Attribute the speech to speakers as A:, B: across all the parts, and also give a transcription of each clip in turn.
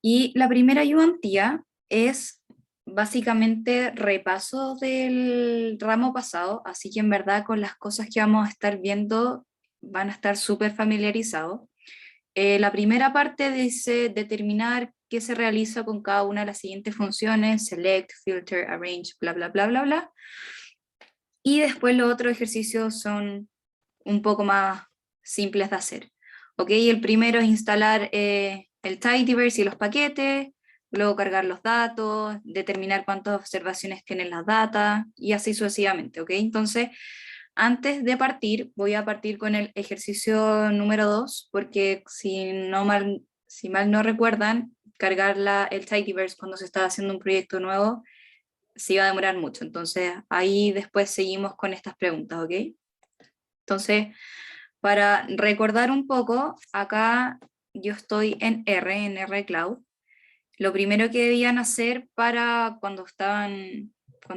A: Y la primera ayudantía es básicamente repaso del ramo pasado, así que en verdad con las cosas que vamos a estar viendo van a estar súper familiarizados. La primera parte dice determinar qué se realiza con cada una de las siguientes funciones: select, filter, arrange, bla, bla, bla, bla, bla. Y después los otros ejercicios son un poco más simples de hacer. ¿Ok? El primero es instalar el tidyverse y los paquetes, luego cargar los datos, determinar cuántas observaciones tienen las datas y así sucesivamente. ¿Ok? Entonces, antes de partir, voy a partir con el ejercicio número 2, porque si mal no recuerdan, cargar el tidyverse cuando se está haciendo un proyecto nuevo se iba a demorar mucho. Entonces, ahí después seguimos con estas preguntas, ¿ok? Entonces, para recordar un poco, acá yo estoy en R Cloud. Lo primero que debían hacer para cuando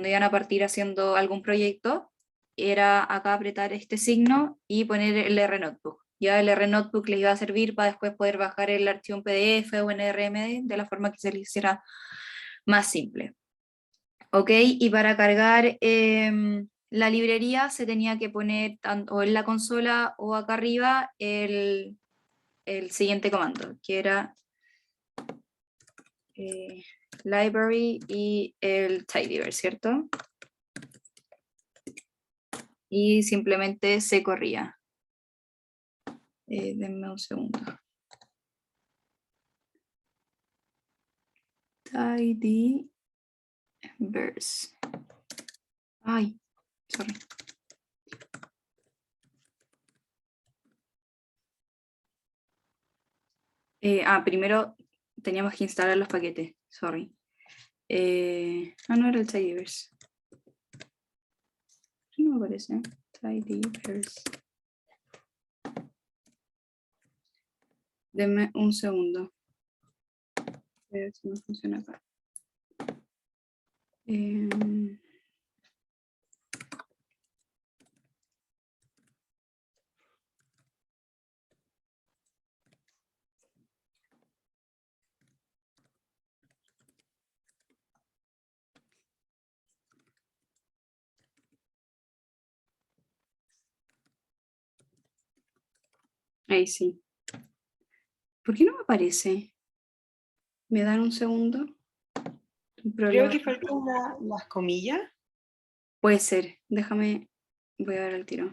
A: iban a partir haciendo algún proyecto, era acá apretar este signo y poner el R Notebook. Ya el R Notebook les iba a servir para después poder bajar el archivo en PDF o en RMD de la forma que se les hiciera más simple. ¿Ok? Y para cargar la librería se tenía que poner o en la consola o acá arriba el siguiente comando, que era library y el tidyverse, ¿cierto? Y simplemente se corría. Denme un segundo. Tidyverse. Ay, sorry. Primero teníamos que instalar los paquetes, sorry. No era el tidyverse. No me parece. Tidyverse. Denme un segundo. A ver si no funciona acá. Ahí sí. ¿Por qué no me aparece? ¿Me dan un segundo? Un
B: Creo
A: problema.
B: que faltan las comillas.
A: Puede ser. Déjame. Voy a ver el tiro.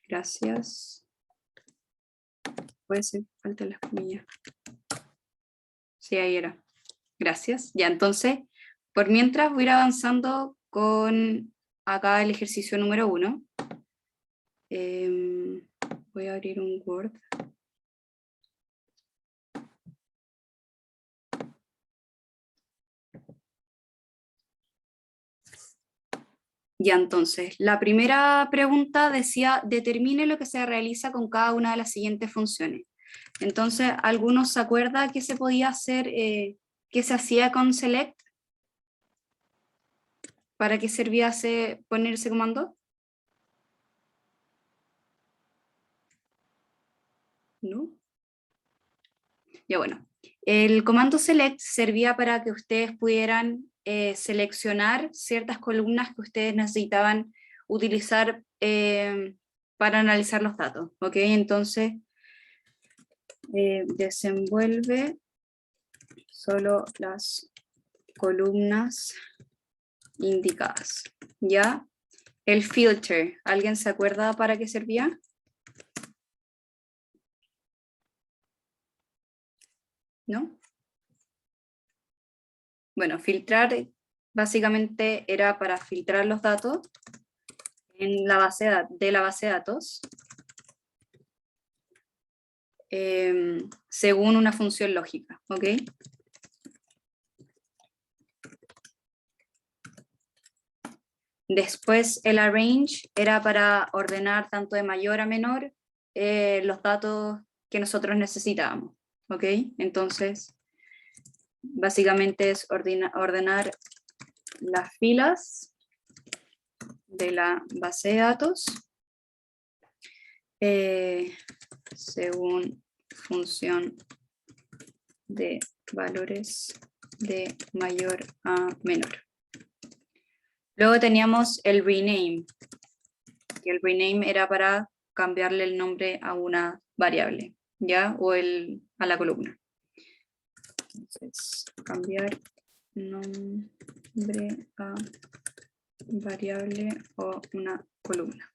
A: Gracias. Puede ser. Faltan las comillas. Sí, ahí era. Gracias. Ya, entonces, por mientras voy a ir avanzando con acá el ejercicio número 1. Voy a abrir un Word. Ya, entonces, la primera pregunta decía, determine lo que se realiza con cada una de las siguientes funciones. Entonces, ¿algunos se acuerda qué se podía hacer, qué se hacía con select? ¿Para qué servía poner ese comando? ¿No? Ya, bueno. El comando select servía para que ustedes pudieran seleccionar ciertas columnas que ustedes necesitaban utilizar para analizar los datos, ¿ok? Entonces, desenvuelve solo las columnas indicadas, ¿ya? El filter, ¿alguien se acuerda para qué servía? ¿No? Bueno, filtrar básicamente era para filtrar los datos en la de la base de datos según una función lógica, ¿ok? Después el arrange era para ordenar tanto de mayor a menor los datos que nosotros necesitábamos, ¿ok? Entonces, básicamente es ordenar las filas de la base de datos según función de valores de mayor a menor. Luego teníamos el rename, que el rename era para cambiarle el nombre a una variable, ¿ya? O a la columna. Entonces, cambiar nombre a variable o una columna.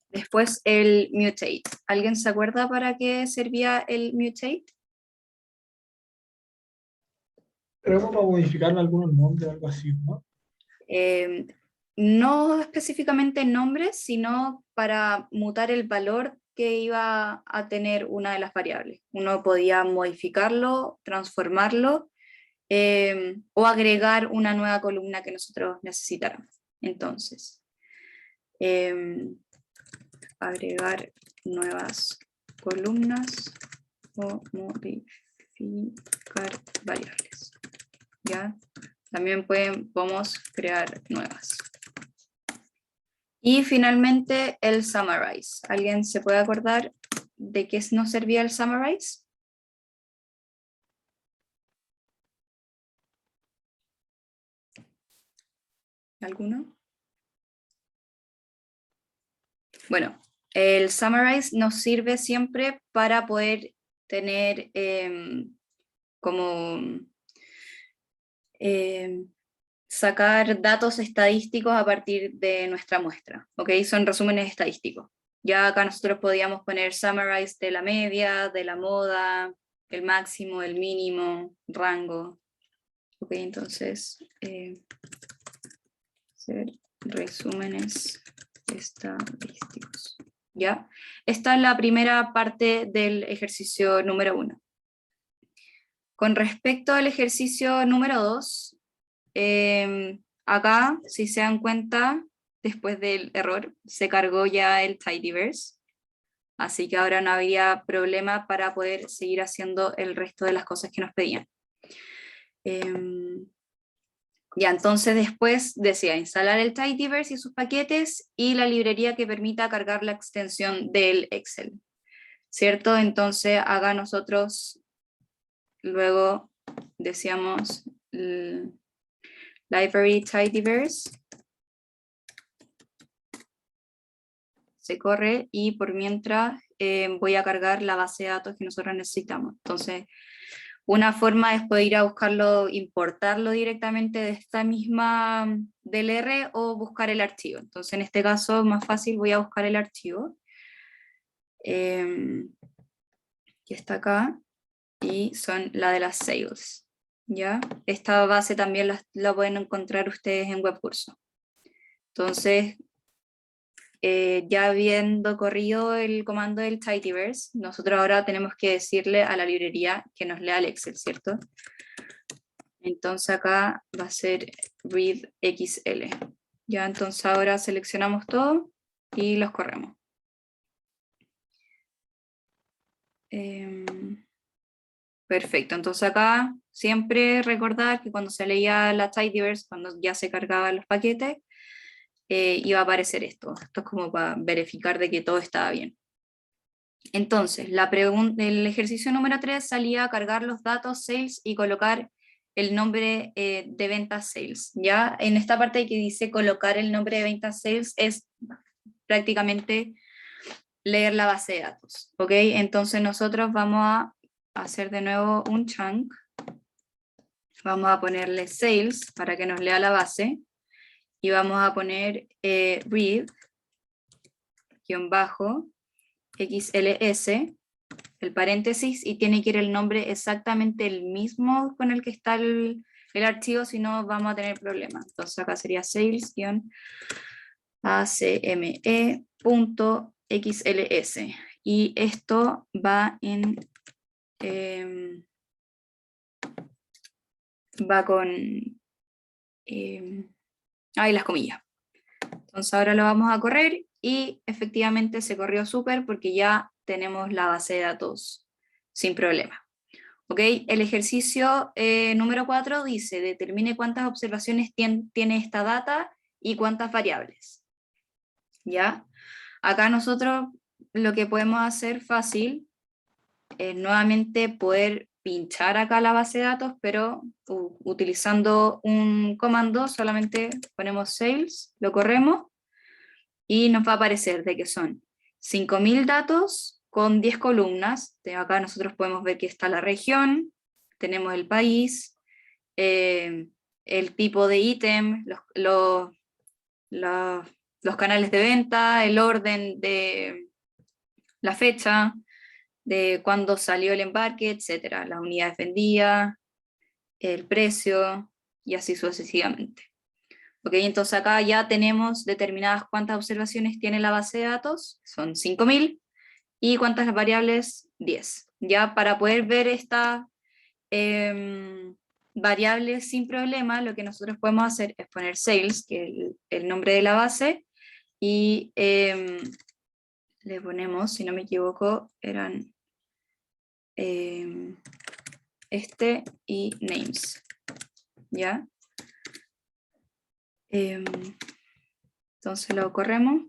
A: Después el mutate. ¿Alguien se acuerda para qué servía el mutate?
C: Creo que para modificarle algunos nombres o algo así, ¿no?
A: No específicamente nombres, sino para mutar el valor que iba a tener una de las variables. Uno podía modificarlo, transformarlo o agregar una nueva columna que nosotros necesitáramos. Entonces, agregar nuevas columnas o modificar variables. ¿Ya? También podemos crear nuevas. Y finalmente el summarize. ¿Alguien se puede acordar de qué nos servía el summarize? ¿Alguno? Bueno, el summarize nos sirve siempre para poder tener como sacar datos estadísticos a partir de nuestra muestra, ¿ok? Son resúmenes estadísticos. Ya acá nosotros podíamos poner summarize de la media, de la moda, el máximo, el mínimo, rango. Ok, entonces, hacer resúmenes estadísticos. ¿Ya? Esta es la primera parte del ejercicio número 1. Con respecto al ejercicio número 2, acá, si se dan cuenta, después del error, se cargó ya el tidyverse, así que ahora no había problema para poder seguir haciendo el resto de las cosas que nos pedían. Ya, entonces después decía instalar el tidyverse y sus paquetes y la librería que permita cargar la extensión del Excel, ¿cierto? Entonces acá nosotros luego decíamos library tidyverse, se corre y por mientras voy a cargar la base de datos que nosotros necesitamos. Entonces, una forma es poder ir a buscarlo, importarlo directamente de esta misma del R o buscar el archivo. Entonces, en este caso, más fácil, voy a buscar el archivo que está acá y son la de las sales. ¿Ya? Esta base también la pueden encontrar ustedes en Webcurso. Entonces, ya habiendo corrido el comando del tidyverse, nosotros ahora tenemos que decirle a la librería que nos lea el Excel, ¿cierto? Entonces acá va a ser readxl. Ya, entonces ahora seleccionamos todo y los corremos. Perfecto, entonces acá siempre recordar que cuando se leía la tidyverse, cuando ya se cargaban los paquetes, iba a aparecer esto. Esto es como para verificar de que todo estaba bien. Entonces, el ejercicio número 3 salía a cargar los datos sales y colocar el nombre de ventas sales. Ya en esta parte que dice colocar el nombre de ventas sales es prácticamente leer la base de datos. ¿Ok? Entonces nosotros vamos a hacer de nuevo un chunk. Vamos a ponerle sales para que nos lea la base. Y vamos a poner read-xls, el paréntesis, y tiene que ir el nombre exactamente el mismo con el que está el archivo, si no vamos a tener problemas. Entonces acá sería sales-acme.xls. Y esto va en... va con... ahí las comillas. Entonces ahora lo vamos a correr y efectivamente se corrió súper porque ya tenemos la base de datos sin problema. ¿Ok? El ejercicio número 4 dice, determine cuántas observaciones tiene esta data y cuántas variables. ¿Ya? Acá nosotros lo que podemos hacer fácil nuevamente poder pinchar acá la base de datos, pero utilizando un comando solamente ponemos sales, lo corremos y nos va a aparecer de que son 5.000 datos con 10 columnas. De acá nosotros podemos ver que está la región, tenemos el país, el tipo de ítem, los canales de venta, el orden de la fecha, de cuándo salió el embarque, etcétera, las unidades vendidas, el precio y así sucesivamente. Ok, entonces acá ya tenemos determinadas cuántas observaciones tiene la base de datos, son 5.000, y cuántas variables, 10. Ya para poder ver esta variable sin problema, lo que nosotros podemos hacer es poner sales, que es el nombre de la base, y le ponemos, si no me equivoco, eran este y names, ¿ya? Entonces lo corremos,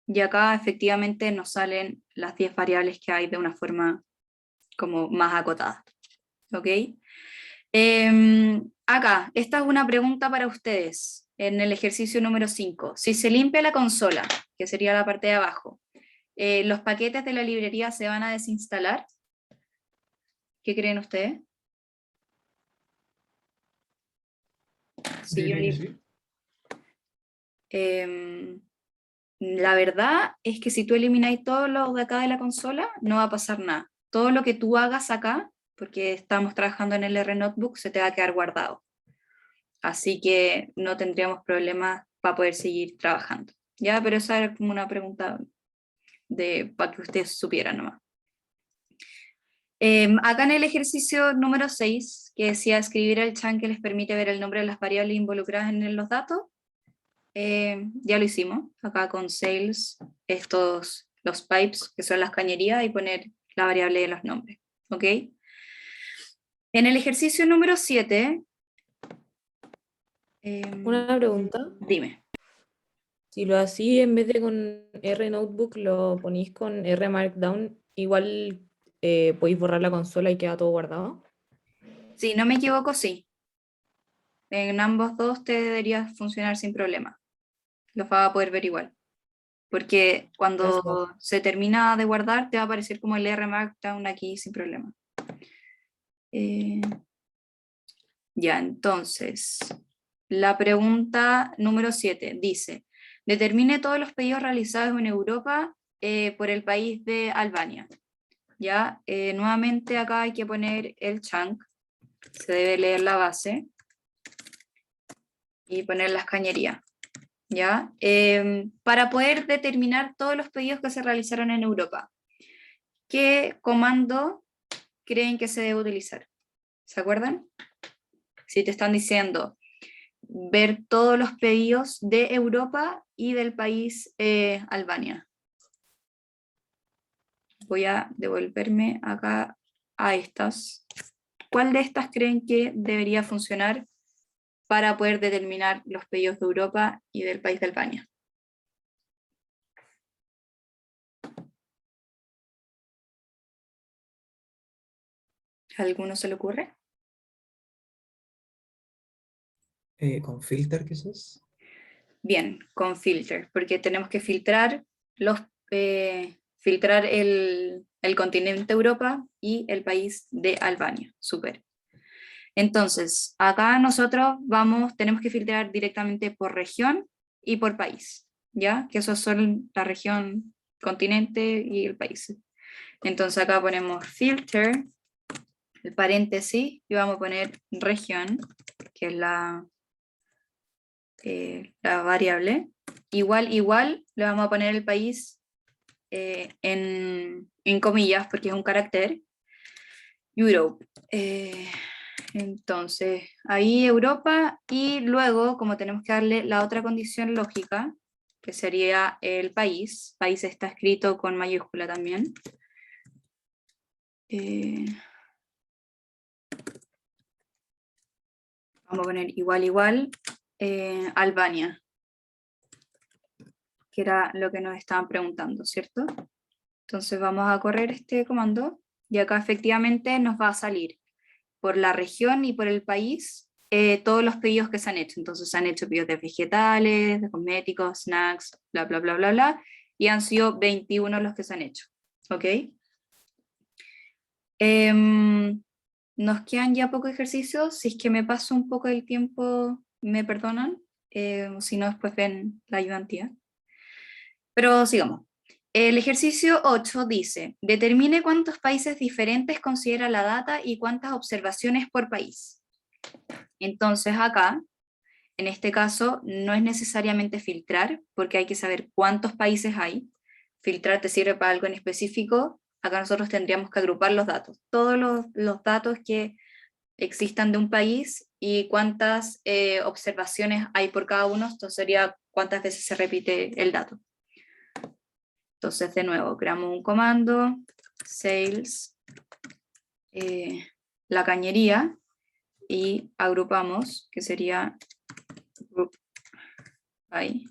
A: y acá efectivamente nos salen las 10 variables que hay de una forma como más acotada, ¿ok? Acá, esta es una pregunta para ustedes, en el ejercicio número 5. Si se limpia la consola, que sería la parte de abajo, ¿los paquetes de la librería se van a desinstalar? ¿Qué creen ustedes? Si yo
C: Diría que sí.
A: La verdad es que si tú elimináis todo lo de acá de la consola, no va a pasar nada. Todo lo que tú hagas acá, porque estamos trabajando en el R Notebook, se te va a quedar guardado. Así que no tendríamos problemas para poder seguir trabajando. Ya, pero esa era como una pregunta para que ustedes supieran nomás. Acá en el ejercicio número 6, que decía escribir el chunk que les permite ver el nombre de las variables involucradas en los datos, ya lo hicimos, acá con sales, los pipes, que son las cañerías, y poner la variable de los nombres, ¿ok? En el ejercicio número 7,
D: Una pregunta.
A: dime.
D: Si lo hacía en vez de con R Notebook, lo ponís con R Markdown, igual podéis borrar la consola y queda todo guardado.
A: Si no me equivoco, sí. En ambos dos te debería funcionar sin problema. Los vas a poder ver igual. Porque cuando
D: Gracias.
A: se termina de guardar, te va a aparecer como el R Markdown aquí sin problema. Ya, entonces, la pregunta número 7 dice, determine todos los pedidos realizados en Europa por el país de Albania. Ya, nuevamente acá hay que poner el chunk, se debe leer la base y poner las cañerías. ¿Ya? Para poder determinar todos los pedidos que se realizaron en Europa, ¿qué comando creen que se debe utilizar? ¿Se acuerdan? Si te están diciendo ver todos los pedidos de Europa y del país Albania. Voy a devolverme acá a estas. ¿Cuál de estas creen que debería funcionar para poder determinar los pedidos de Europa y del país de Albania? ¿Alguno se le ocurre?
C: Con filter quizás.
A: Bien, con filter, porque tenemos que filtrar el continente Europa y el país de Albania. Súper. Entonces, acá nosotros tenemos que filtrar directamente por región y por país, ¿ya? Que esos son la región, continente y el país. Entonces acá ponemos filter, el paréntesis, y vamos a poner región, que es la variable. Igual, le vamos a poner el país en comillas, porque es un carácter. Europe. Entonces, ahí Europa, y luego, como tenemos que darle la otra condición lógica, que sería el país. País está escrito con mayúscula también. Vamos a poner igual, Albania, que era lo que nos estaban preguntando, ¿cierto? Entonces vamos a correr este comando Y acá efectivamente nos va a salir por la región y por el país todos los pedidos que se han hecho. Entonces se han hecho pedidos de vegetales, de cosméticos, snacks, bla, bla, bla, bla, bla, y han sido 21 los que se han hecho. ¿Ok? Nos quedan ya pocos ejercicios. Si es que me paso un poco del tiempo, me perdonan. Si no, después ven la ayudantía. Pero sigamos. El ejercicio 8 dice, determine cuántos países diferentes considera la data y cuántas observaciones por país. Entonces acá, en este caso, no es necesariamente filtrar, porque hay que saber cuántos países hay. Filtrar te sirve para algo en específico. Acá nosotros tendríamos que agrupar los datos. Todos los datos que existan de un país y cuántas observaciones hay por cada uno. Esto sería cuántas veces se repite el dato. Entonces, de nuevo, creamos un comando, sales, la cañería, y agrupamos, que sería group by,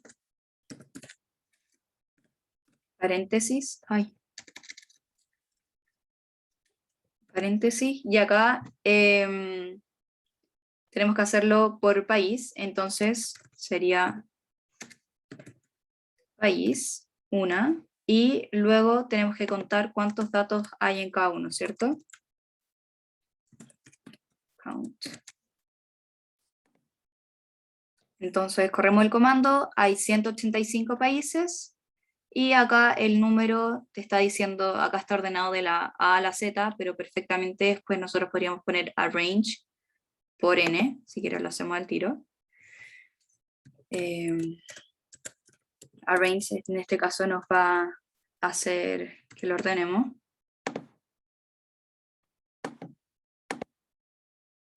A: paréntesis, paréntesis, y acá tenemos que hacerlo por país, entonces sería país, una, y luego tenemos que contar cuántos datos hay en cada uno, ¿cierto? Count. Entonces corremos el comando, hay 185 países, y acá el número te está diciendo, acá está ordenado de la A a la Z, pero perfectamente después nosotros podríamos poner arrange por N, si quieres lo hacemos al tiro. Arrange en este caso nos va a hacer que lo ordenemos.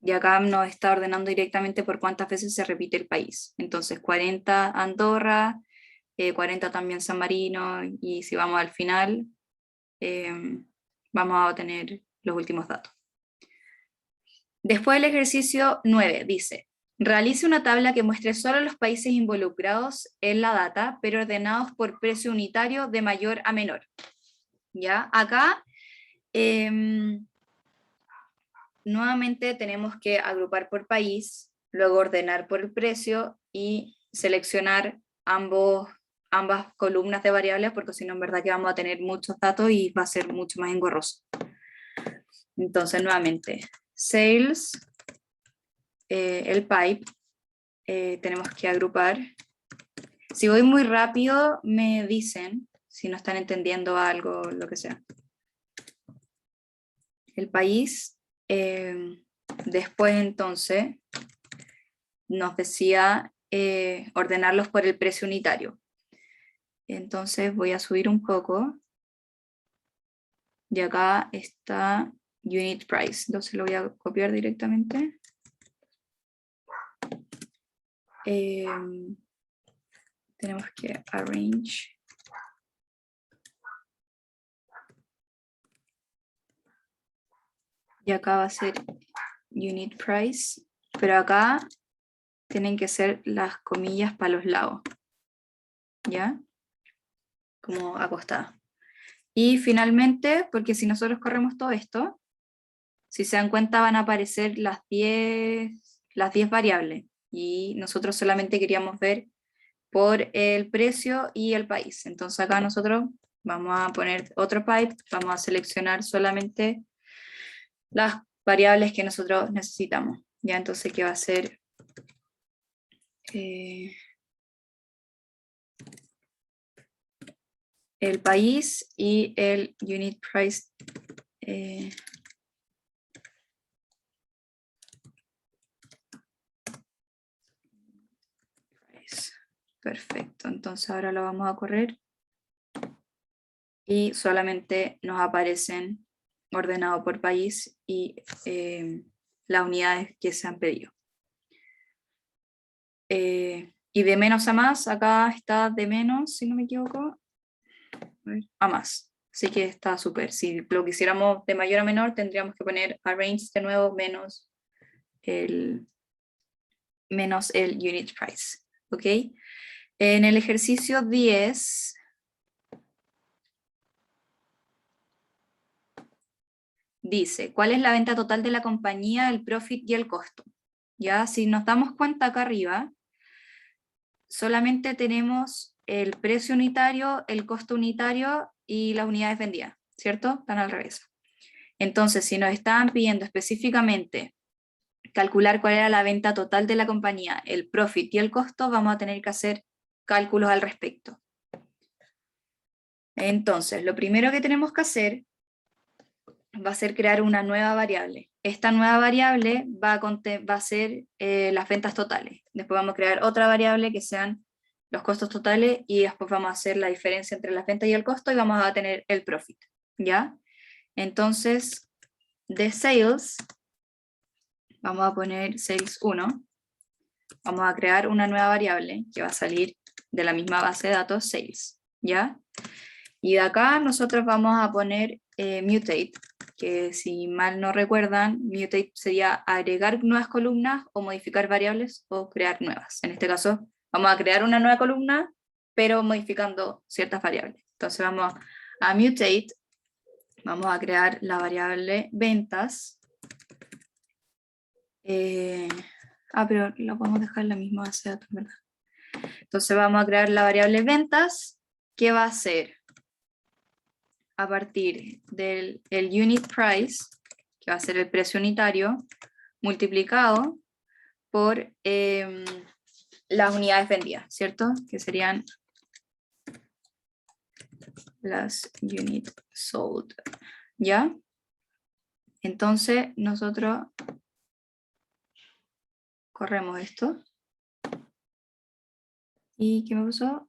A: Y acá nos está ordenando directamente por cuántas veces se repite el país. Entonces 40 Andorra, 40 también San Marino, y si vamos al final, vamos a obtener los últimos datos. Después el ejercicio 9 dice, realice una tabla que muestre solo los países involucrados en la data, pero ordenados por precio unitario de mayor a menor. ¿Ya? Acá, nuevamente tenemos que agrupar por país, luego ordenar por el precio y seleccionar ambas columnas de variables, porque si no en verdad que vamos a tener muchos datos y va a ser mucho más engorroso. Entonces nuevamente, sales, el pipe, tenemos que agrupar. Si voy muy rápido me dicen si no están entendiendo algo, lo que sea. El país, después entonces nos decía ordenarlos por el precio unitario. Entonces voy a subir un poco, y acá está unit price, entonces lo voy a copiar directamente. Tenemos que arrange. Y acá va a ser unit price, pero acá tienen que ser las comillas para los lados, ¿ya? Como acostada. Y finalmente, porque si nosotros corremos todo esto, si se dan cuenta van a aparecer las 10 variables, y nosotros solamente queríamos ver por el precio y el país. Entonces acá nosotros vamos a poner otro pipe, vamos a seleccionar solamente las variables que nosotros necesitamos. Ya, entonces ¿qué va a ser? El país y el unit price. Perfecto, entonces ahora lo vamos a correr y solamente nos aparecen ordenado por país y las unidades que se han pedido. Y de menos a más, acá está de menos, si no me equivoco, a más. Así que está súper. Si lo quisiéramos de mayor a menor, tendríamos que poner arrange de nuevo menos el unit price. ¿Ok? En el ejercicio 10, dice, ¿cuál es la venta total de la compañía, el profit y el costo? Ya, si nos damos cuenta acá arriba, solamente tenemos el precio unitario, el costo unitario y las unidades vendidas, ¿cierto? Están al revés. Entonces, si nos estaban pidiendo específicamente calcular cuál era la venta total de la compañía, el profit y el costo, vamos a tener que hacer cálculos al respecto. Entonces, lo primero que tenemos que hacer va a ser crear una nueva variable. Esta nueva variable va a ser las ventas totales. Después vamos a crear otra variable que sean los costos totales y después vamos a hacer la diferencia entre las ventas y el costo y vamos a tener el profit, ¿ya? Entonces, de sales, vamos a poner sales 1, vamos a crear una nueva variable que va a salir de la misma base de datos sales, ¿ya? Y de acá nosotros vamos a poner mutate, que si mal no recuerdan, mutate sería agregar nuevas columnas o modificar variables o crear nuevas. En este caso, vamos a crear una nueva columna, pero modificando ciertas variables. Entonces vamos a mutate, vamos a crear la variable ventas. Pero lo podemos dejar en la misma base de datos, ¿verdad? Entonces vamos a crear la variable ventas, que va a ser a partir del unit price, que va a ser el precio unitario, multiplicado por las unidades vendidas, ¿cierto? Que serían las units sold, ¿ya? Entonces nosotros corremos esto. ¿Y qué me pasó?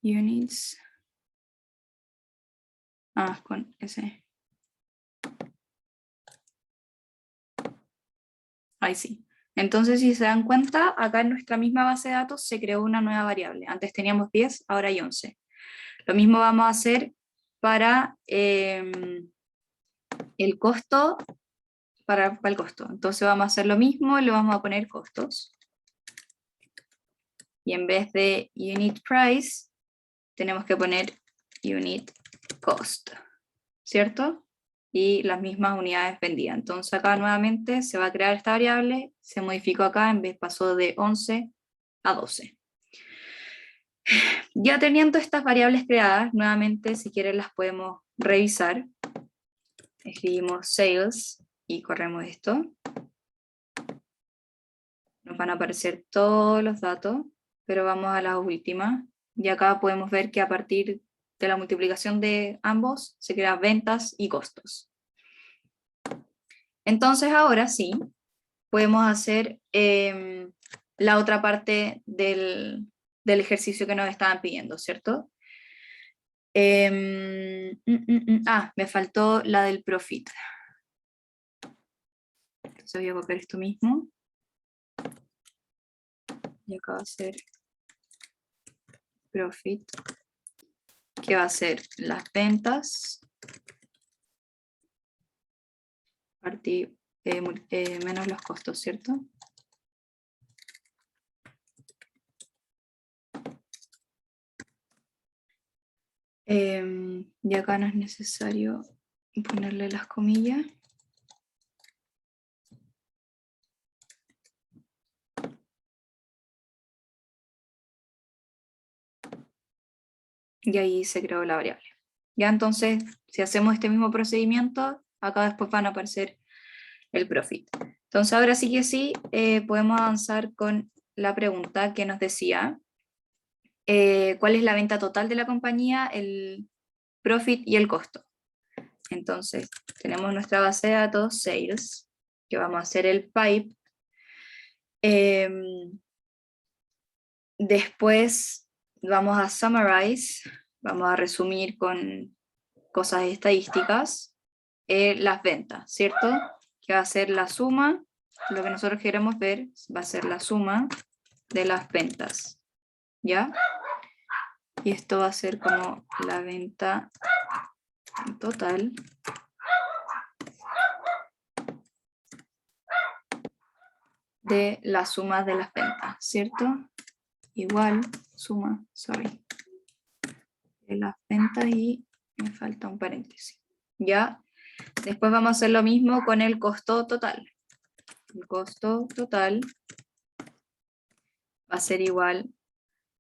A: Units. Con ese. Ahí sí. Entonces, si se dan cuenta, acá en nuestra misma base de datos se creó una nueva variable. Antes teníamos 10, ahora hay 11. Lo mismo vamos a hacer para el costo, para el costo. Entonces vamos a hacer lo mismo, le vamos a poner costos. Y en vez de unit price, tenemos que poner unit cost, ¿cierto? Y las mismas unidades vendidas. Entonces acá nuevamente se va a crear esta variable, se modificó acá, en vez pasó de 11 a 12. Ya teniendo estas variables creadas, nuevamente si quieren las podemos revisar. Escribimos sales y corremos esto. Nos van a aparecer todos los datos, pero vamos a la última. Y acá podemos ver que a partir de la multiplicación de ambos se crean ventas y costos. Entonces ahora sí, podemos hacer la otra parte del ejercicio que nos estaban pidiendo, ¿cierto? Me faltó la del profit. Entonces voy a copiar esto mismo. Y acá va a ser profit, que va a ser las ventas, partir, menos los costos, ¿cierto? Y acá no es necesario ponerle las comillas. Y ahí se creó la variable. Ya entonces, si hacemos este mismo procedimiento, acá después van a aparecer el profit. Entonces ahora sí que sí, podemos avanzar con la pregunta que nos decía, ¿cuál es la venta total de la compañía, el profit y el costo? Entonces, tenemos nuestra base de datos, sales, que vamos a hacer el pipe. Después vamos a summarize, vamos a resumir con cosas estadísticas, las ventas, ¿cierto? Que va a ser la suma, lo que nosotros queremos ver va a ser la suma de las ventas, ¿ya? Y esto va a ser como la venta total de la suma de las ventas, ¿cierto? Igual suma, de las ventas y me falta un paréntesis. Ya, después vamos a hacer lo mismo con el costo total. El costo total va a ser igual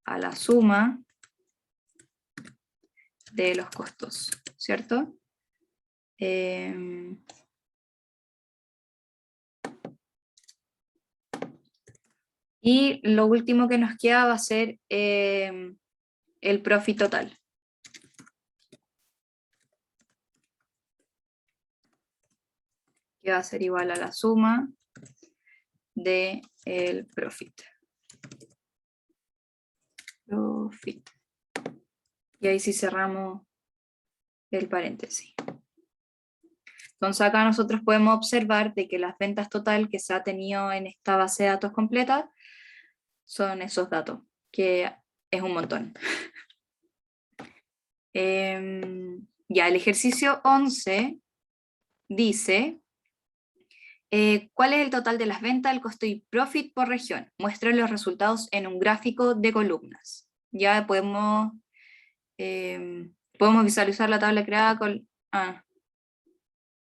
A: a la suma de los costos, ¿cierto? Y lo último que nos queda va a ser el profit total. Que va a ser igual a la suma de el profit. Y ahí sí cerramos el paréntesis. Entonces acá nosotros podemos observar de que las ventas total que se ha tenido en esta base de datos completa son esos datos, que es un montón. Ya, el ejercicio 11 dice, ¿cuál es el total de las ventas, el costo y profit por región? Muestra los resultados en un gráfico de columnas. Ya podemos visualizar la tabla creada con...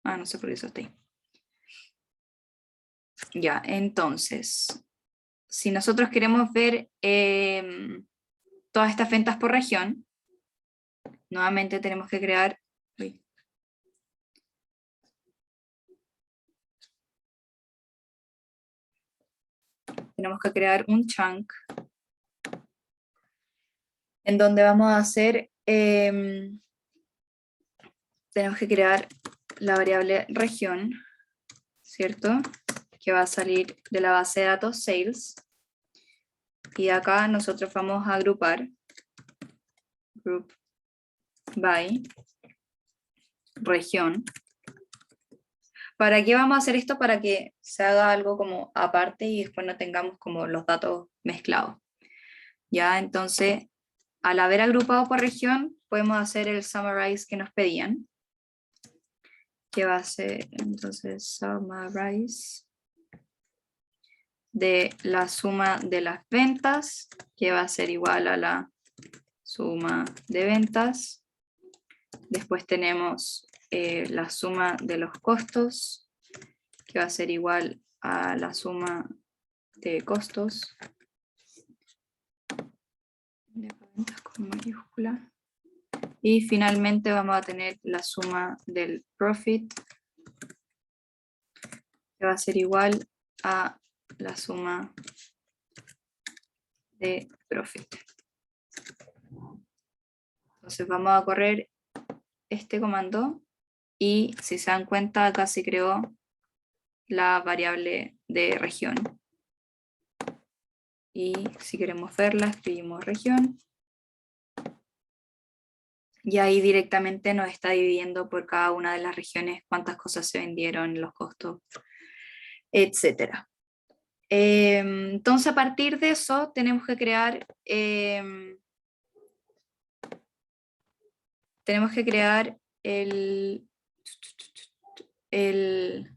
A: no sé por qué eso está ahí. Ya, entonces, si nosotros queremos ver todas estas ventas por región, nuevamente tenemos que crear... Tenemos que crear un chunk en donde vamos a hacer... tenemos que crear la variable región, ¿cierto? Que va a salir de la base de datos sales. Y acá nosotros vamos a agrupar group by región. ¿Para qué vamos a hacer esto? Para que se haga algo como aparte y después no tengamos como los datos mezclados. Ya, entonces, al haber agrupado por región, podemos hacer el summarize que nos pedían. Que va a ser, entonces, summarize de la suma de las ventas, que va a ser igual a la suma de ventas. Después tenemos la suma de los costos, que va a ser igual a la suma de costos. De ventas con mayúscula. Y finalmente vamos a tener la suma del profit, que va a ser igual a la suma de profit. Entonces vamos a correr este comando y si se dan cuenta acá se creó la variable de región. Y si queremos verla escribimos región. Y ahí directamente nos está dividiendo por cada una de las regiones cuántas cosas se vendieron, los costos, etc. Entonces a partir de eso tenemos que crear el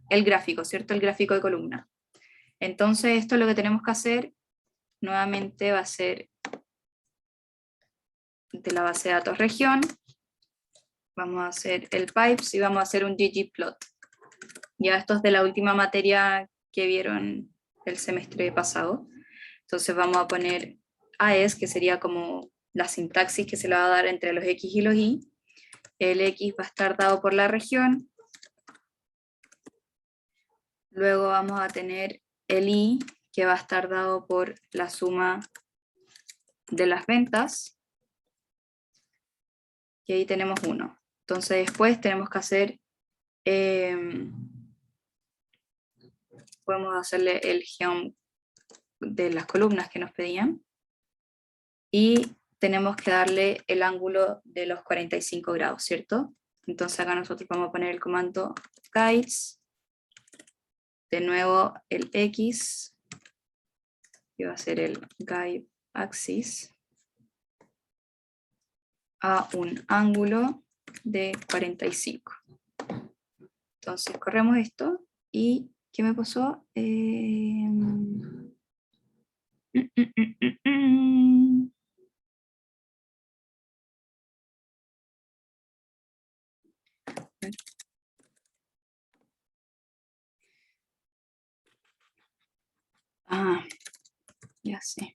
A: gráfico, ¿cierto? El gráfico de columna. Entonces esto lo que tenemos que hacer nuevamente va a ser de la base de datos región. Vamos a hacer el pipes y vamos a hacer un ggplot. Ya esto es de la última materia que vieron el semestre pasado. Entonces vamos a poner AES, que sería como la sintaxis que se le va a dar entre los X y los Y. El X va a estar dado por la región. Luego vamos a tener el Y, que va a estar dado por la suma de las ventas. Y ahí tenemos 1. Entonces después tenemos que hacer, podemos hacerle el geom de las columnas que nos pedían. Y tenemos que darle el ángulo de los 45 grados, ¿cierto? Entonces acá nosotros vamos a poner el comando guides, de nuevo el X, que va a ser el guide axis, a un ángulo de 45. Entonces corremos esto y ¿qué me pasó? Ah, ya sé.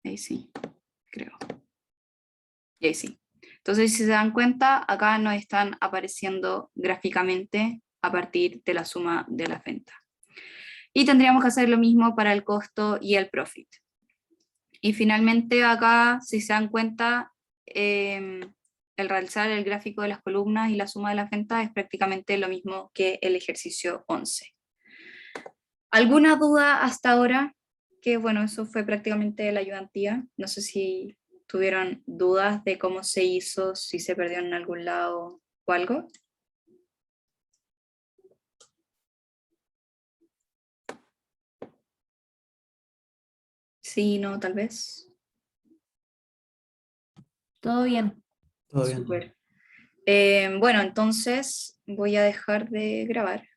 A: Ahí sí, creo. Y ahí sí. Entonces, si se dan cuenta, acá nos están apareciendo gráficamente a partir de la suma de las ventas. Y tendríamos que hacer lo mismo para el costo y el profit. Y finalmente acá, si se dan cuenta, el realizar el gráfico de las columnas y la suma de las ventas es prácticamente lo mismo que el ejercicio 11. ¿Alguna duda hasta ahora? Que bueno, eso fue prácticamente la ayudantía. No sé si tuvieron dudas de cómo se hizo, si se perdió en algún lado o algo. Sí, no, tal vez.
D: Todo bien.
E: Todo bien.
A: Súper. Bueno, entonces voy a dejar de grabar.